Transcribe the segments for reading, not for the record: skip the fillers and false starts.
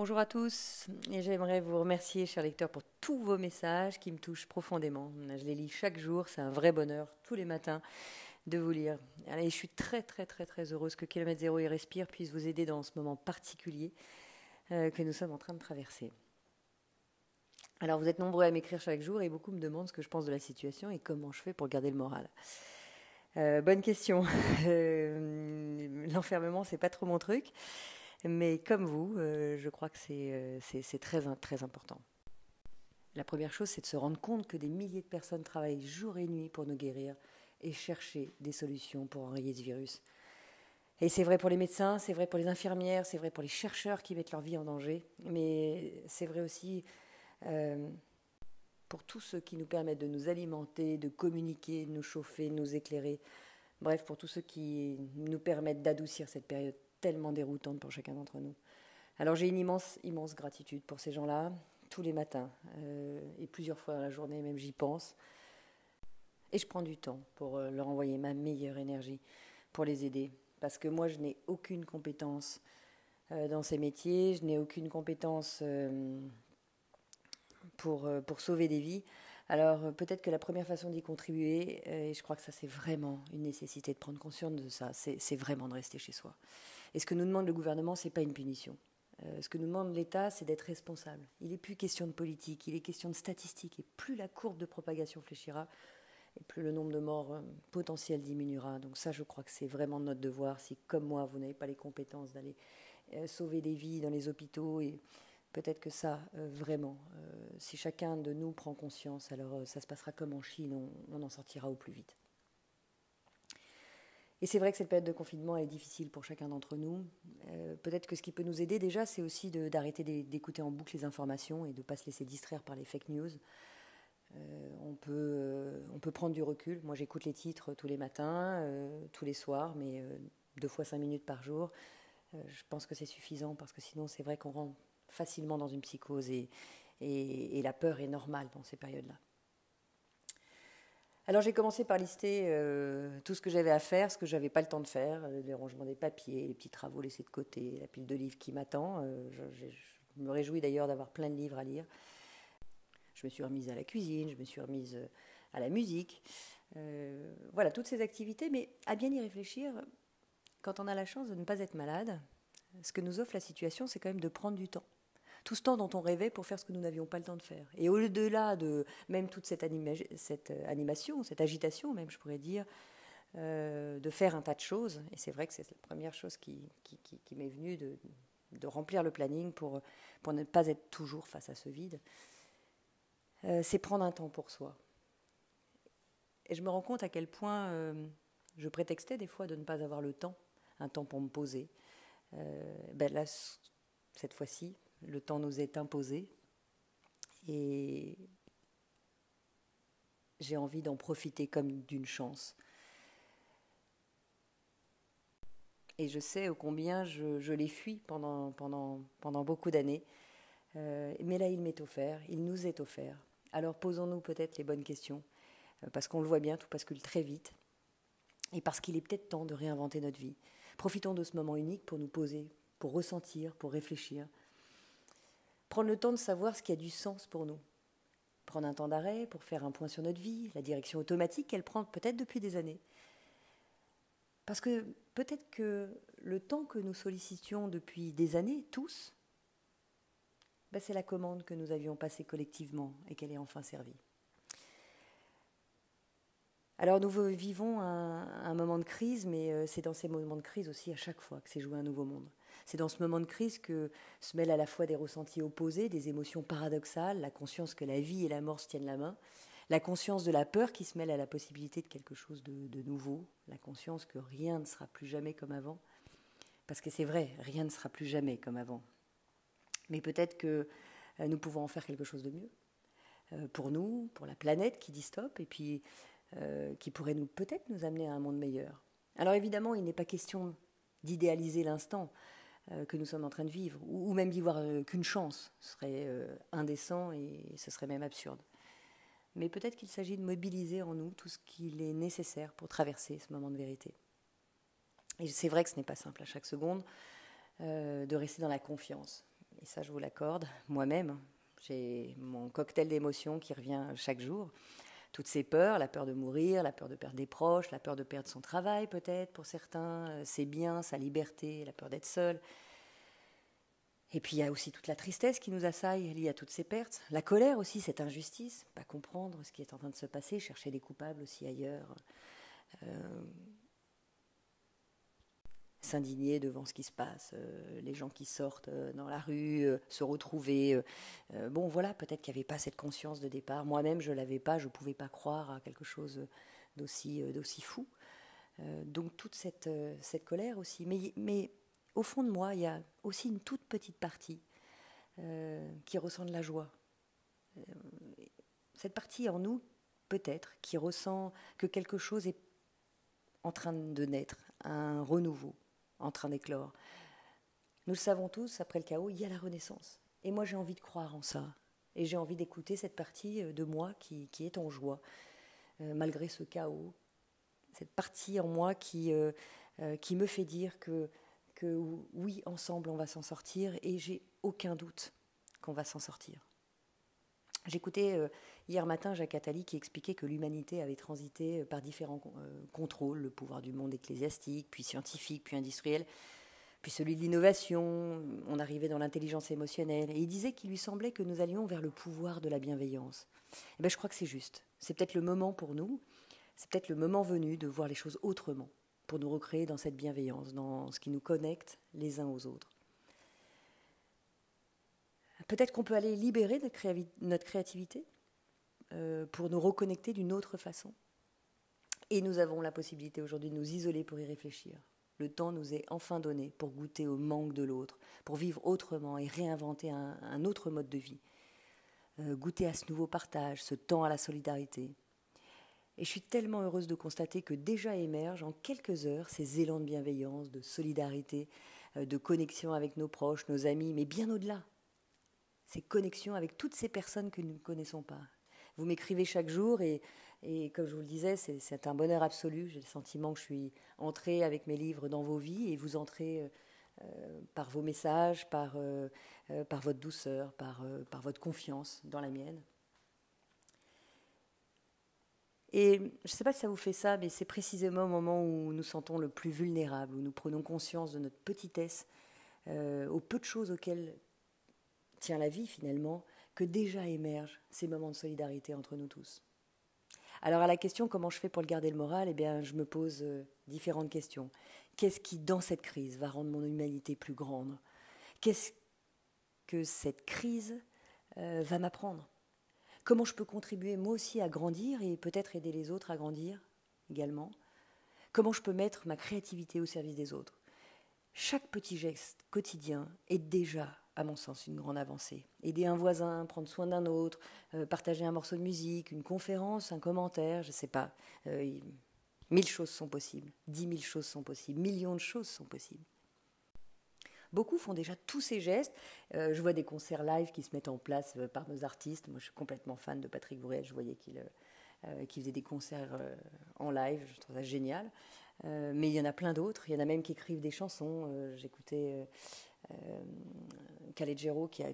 Bonjour à tous, et j'aimerais vous remercier, chers lecteurs, pour tous vos messages qui me touchent profondément. Je les lis chaque jour, c'est un vrai bonheur, tous les matins, de vous lire. Et je suis très heureuse que Kilomètre Zéro et Respire puisse vous aider dans ce moment particulier que nous sommes en train de traverser. Alors vous êtes nombreux à m'écrire chaque jour et beaucoup me demandent ce que je pense de la situation et comment je fais pour garder le moral. Bonne question. L'enfermement, c'est pas trop mon truc. Mais comme vous, je crois que c'est très important. La première chose, c'est de se rendre compte que des milliers de personnes travaillent jour et nuit pour nous guérir et chercher des solutions pour enrayer ce virus. Et c'est vrai pour les médecins, c'est vrai pour les infirmières, c'est vrai pour les chercheurs qui mettent leur vie en danger, mais c'est vrai aussi pour tous ceux qui nous permettent de nous alimenter, de communiquer, de nous chauffer, de nous éclairer. Bref, pour tous ceux qui nous permettent d'adoucir cette période tellement déroutante pour chacun d'entre nous. Alors j'ai une immense gratitude pour ces gens-là, tous les matins, et plusieurs fois dans la journée, même j'y pense. Et je prends du temps pour leur envoyer ma meilleure énergie, pour les aider. Parce que moi, je n'ai aucune compétence dans ces métiers, je n'ai aucune compétence pour sauver des vies. Alors peut-être que la première façon d'y contribuer, et je crois que ça c'est vraiment une nécessité de prendre conscience de ça, c'est vraiment de rester chez soi. Et ce que nous demande le gouvernement, ce n'est pas une punition. Ce que nous demande l'État, c'est d'être responsable. Il n'est plus question de politique, il est question de statistiques. Et plus la courbe de propagation fléchira, et plus le nombre de morts potentiels diminuera. Donc ça, je crois que c'est vraiment notre devoir. Si, comme moi, vous n'avez pas les compétences d'aller sauver des vies dans les hôpitaux, et peut-être que ça, vraiment, si chacun de nous prend conscience, alors ça se passera comme en Chine, on en sortira au plus vite. Et c'est vrai que cette période de confinement est difficile pour chacun d'entre nous. Peut-être que ce qui peut nous aider déjà, c'est aussi d'arrêter d'écouter en boucle les informations et de ne pas se laisser distraire par les fake news. On peut prendre du recul. Moi, j'écoute les titres tous les matins, tous les soirs, mais 2 fois 5 minutes par jour. Je pense que c'est suffisant parce que sinon, c'est vrai qu'on rentre facilement dans une psychose et la peur est normale dans ces périodes-là. Alors j'ai commencé par lister tout ce que j'avais à faire, ce que je n'avais pas le temps de faire, les rangements des papiers, les petits travaux laissés de côté, la pile de livres qui m'attend. Je me réjouis d'ailleurs d'avoir plein de livres à lire. Je me suis remise à la cuisine, je me suis remise à la musique. Voilà, toutes ces activités, mais à bien y réfléchir, quand on a la chance de ne pas être malade, ce que nous offre la situation, c'est quand même de prendre du temps. Tout ce temps dont on rêvait pour faire ce que nous n'avions pas le temps de faire. Et au-delà de même toute cette animation, cette agitation même, je pourrais dire, de faire un tas de choses. Et c'est vrai que c'est la première chose qui m'est venue de remplir le planning pour ne pas être toujours face à ce vide. C'est prendre un temps pour soi. Et je me rends compte à quel point je prétextais des fois de ne pas avoir le temps, un temps pour me poser. Là, cette fois-ci, le temps nous est imposé et j'ai envie d'en profiter comme d'une chance. Et je sais ô combien je l'ai fui pendant beaucoup d'années. Mais là, il m'est offert, il nous est offert. Alors posons-nous peut-être les bonnes questions, parce qu'on le voit bien, tout bascule très vite, et parce qu'il est peut-être temps de réinventer notre vie. Profitons de ce moment unique pour nous poser, pour ressentir, pour réfléchir. Prendre le temps de savoir ce qui a du sens pour nous. Prendre un temps d'arrêt pour faire un point sur notre vie, la direction automatique qu'elle prend peut-être depuis des années. Parce que peut-être que le temps que nous sollicitions depuis des années, tous, c'est la commande que nous avions passée collectivement et qu'elle est enfin servie. Alors nous vivons un moment de crise, mais c'est dans ces moments de crise aussi à chaque fois que s'est joué un nouveau monde. C'est dans ce moment de crise que se mêlent à la fois des ressentis opposés, des émotions paradoxales, la conscience que la vie et la mort se tiennent la main, la conscience de la peur qui se mêle à la possibilité de quelque chose de nouveau, la conscience que rien ne sera plus jamais comme avant. Parce que c'est vrai, rien ne sera plus jamais comme avant. Mais peut-être que nous pouvons en faire quelque chose de mieux. Pour nous, pour la planète qui dit stop, et puis qui pourrait peut-être nous amener à un monde meilleur. Alors évidemment, il n'est pas question d'idéaliser l'instant que nous sommes en train de vivre, ou même d'y voir qu'une chance. Ce serait indécent et ce serait même absurde. Mais peut-être qu'il s'agit de mobiliser en nous tout ce qu'il est nécessaire pour traverser ce moment de vérité. Et c'est vrai que ce n'est pas simple à chaque seconde de rester dans la confiance. et ça je vous l'accorde, moi-même. J'ai mon cocktail d'émotions qui revient chaque jour. Toutes ces peurs, la peur de mourir, la peur de perdre des proches, la peur de perdre son travail peut-être pour certains, ses biens, sa liberté, la peur d'être seul. Et puis il y a aussi toute la tristesse qui nous assaille liée à toutes ces pertes. La colère aussi, cette injustice, pas comprendre ce qui est en train de se passer, chercher des coupables aussi ailleurs. S'indigner devant ce qui se passe, les gens qui sortent dans la rue, se retrouver. Bon, voilà, peut-être qu'il n'y avait pas cette conscience de départ. Moi-même, je ne l'avais pas, je ne pouvais pas croire à quelque chose d'aussi fou. Donc toute cette colère aussi. Mais au fond de moi, il y a aussi une toute petite partie qui ressent de la joie. Cette partie en nous, peut-être, qui ressent que quelque chose est en train de naître, un renouveau en train d'éclore. Nous le savons tous, après le chaos, il y a la renaissance. Et moi, j'ai envie de croire en ça. Et j'ai envie d'écouter cette partie de moi qui est en joie, malgré ce chaos. Cette partie en moi qui me fait dire que oui, ensemble, on va s'en sortir. Et j'ai aucun doute qu'on va s'en sortir. J'écoutais hier matin Jacques Attali qui expliquait que l'humanité avait transité par différents contrôles, le pouvoir du monde ecclésiastique, puis scientifique, puis industriel, puis celui de l'innovation, on arrivait dans l'intelligence émotionnelle, et il disait qu'il lui semblait que nous allions vers le pouvoir de la bienveillance. Et ben, je crois que c'est juste. C'est peut-être le moment pour nous, c'est peut-être le moment venu de voir les choses autrement, pour nous recréer dans cette bienveillance, dans ce qui nous connecte les uns aux autres. Peut-être qu'on peut aller libérer notre créativité pour nous reconnecter d'une autre façon. Et nous avons la possibilité aujourd'hui de nous isoler pour y réfléchir. Le temps nous est enfin donné pour goûter au manque de l'autre, pour vivre autrement et réinventer un autre mode de vie. Goûter à ce nouveau partage, ce temps à la solidarité. Et je suis tellement heureuse de constater que déjà émergent en quelques heures ces élans de bienveillance, de solidarité, de connexion avec nos proches, nos amis, mais bien au-delà. Ces connexions avec toutes ces personnes que nous ne connaissons pas. Vous m'écrivez chaque jour et comme je vous le disais, c'est un bonheur absolu. J'ai le sentiment que je suis entrée avec mes livres dans vos vies et vous entrez par vos messages, par votre douceur, par votre confiance dans la mienne. Et je ne sais pas si ça vous fait ça, mais c'est précisément au moment où nous sentons le plus vulnérables, où nous prenons conscience de notre petitesse, aux peu de choses auxquelles tient la vie finalement, que déjà émergent ces moments de solidarité entre nous tous. Alors à la question comment je fais pour le garder le moral, eh bien je me pose différentes questions. Qu'est-ce qui dans cette crise va rendre mon humanité plus grande? Qu'est-ce que cette crise va m'apprendre? Comment je peux contribuer moi aussi à grandir et peut-être aider les autres à grandir également? Comment je peux mettre ma créativité au service des autres? Chaque petit geste quotidien est déjà, à mon sens, une grande avancée. Aider un voisin, prendre soin d'un autre, partager un morceau de musique, une conférence, un commentaire, je ne sais pas. 1000 choses sont possibles, 10 000 choses sont possibles, millions de choses sont possibles. Beaucoup font déjà tous ces gestes. Je vois des concerts live qui se mettent en place par nos artistes. Moi, je suis complètement fan de Patrick Bruel. Je voyais qu'il faisait des concerts en live. Je trouve ça génial. Mais il y en a plein d'autres. Il y en a même qui écrivent des chansons. J'écoutais Calogero qui a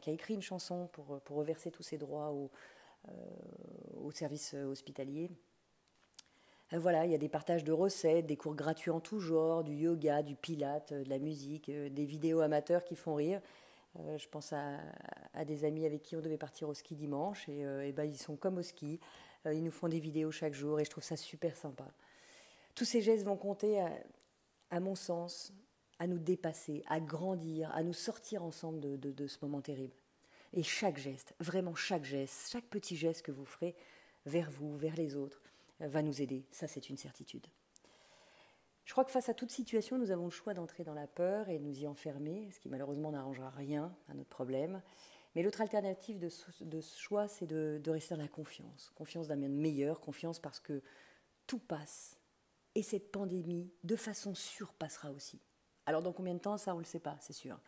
écrit une chanson pour reverser tous ses droits au service hospitalier. Voilà, il y a des partages de recettes, des cours gratuits en tout genre, du yoga, du pilate, de la musique, des vidéos amateurs qui font rire. Je pense à des amis avec qui on devait partir au ski dimanche et ben, ils sont comme au ski. Ils nous font des vidéos chaque jour et je trouve ça super sympa. Tous ces gestes vont compter, à mon sens, à nous dépasser, à grandir, à nous sortir ensemble de ce moment terrible. Et chaque geste, vraiment chaque geste, chaque petit geste que vous ferez vers vous, vers les autres, va nous aider. Ça, c'est une certitude. Je crois que face à toute situation, nous avons le choix d'entrer dans la peur et de nous y enfermer, ce qui malheureusement n'arrangera rien à notre problème. Mais l'autre alternative de ce choix, c'est de rester dans la confiance. Confiance d'un monde meilleur, confiance parce que tout passe. Et cette pandémie, de façon sûre, passera aussi. Alors dans combien de temps, ça, on ne le sait pas, c'est sûr.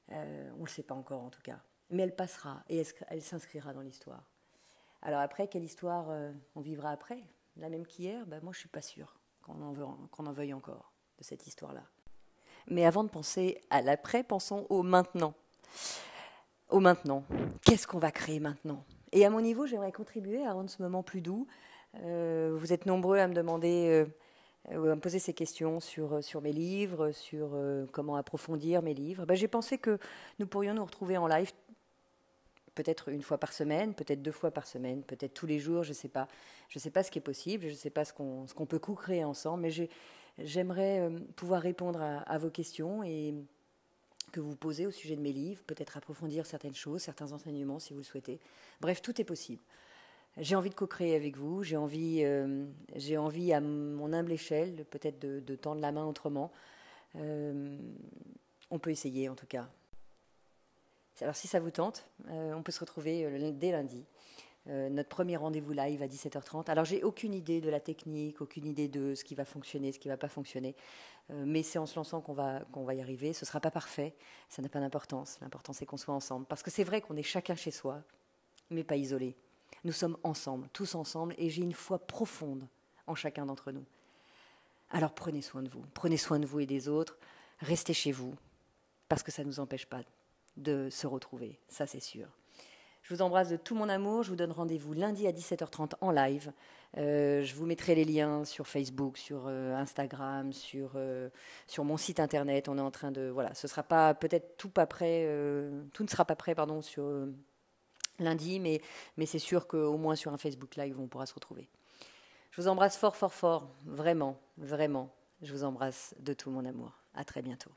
On ne le sait pas encore, en tout cas. Mais elle passera et elle s'inscrira dans l'histoire. Alors après, quelle histoire on vivra après? La même qu'hier? Moi, je ne suis pas sûre qu'on en veuille encore de cette histoire-là. Mais avant de penser à l'après, pensons au maintenant. Au maintenant. Qu'est-ce qu'on va créer maintenant? Et à mon niveau, j'aimerais contribuer à rendre ce moment plus doux. Vous êtes nombreux à me demander, à me poser ces questions sur mes livres, sur comment approfondir mes livres. Ben, j'ai pensé que nous pourrions nous retrouver en live peut-être une fois par semaine, peut-être 2 fois par semaine, peut-être tous les jours, je ne sais pas. Je ne sais pas ce qui est possible, je ne sais pas ce qu'on peut co-créer ensemble, mais j'aimerais pouvoir répondre à vos questions et que vous posez au sujet de mes livres, peut-être approfondir certaines choses, certains enseignements si vous le souhaitez. Bref, tout est possible. J'ai envie de co-créer avec vous, j'ai envie à mon humble échelle peut-être de tendre la main autrement. On peut essayer en tout cas. Alors si ça vous tente, on peut se retrouver dès lundi. Notre premier rendez-vous live à 17h30. Alors j'ai aucune idée de la technique, aucune idée de ce qui va fonctionner, ce qui ne va pas fonctionner. Mais c'est en se lançant qu'on va y arriver. Ce ne sera pas parfait, ça n'a pas d'importance. L'important c'est qu'on soit ensemble. Parce que c'est vrai qu'on est chacun chez soi, mais pas isolés. Nous sommes ensemble, tous ensemble, et j'ai une foi profonde en chacun d'entre nous. Alors prenez soin de vous et des autres. Restez chez vous, parce que ça ne nous empêche pas de se retrouver, ça c'est sûr. Je vous embrasse de tout mon amour. Je vous donne rendez-vous lundi à 17h30 en live. Je vous mettrai les liens sur Facebook, sur Instagram, sur mon site internet. On est en train de... Voilà, ce sera pas peut-être tout ne sera pas prêt sur lundi, mais c'est sûr qu'au moins sur un Facebook Live, on pourra se retrouver. Je vous embrasse fort, fort, fort. Vraiment, vraiment. Je vous embrasse de tout mon amour. À très bientôt.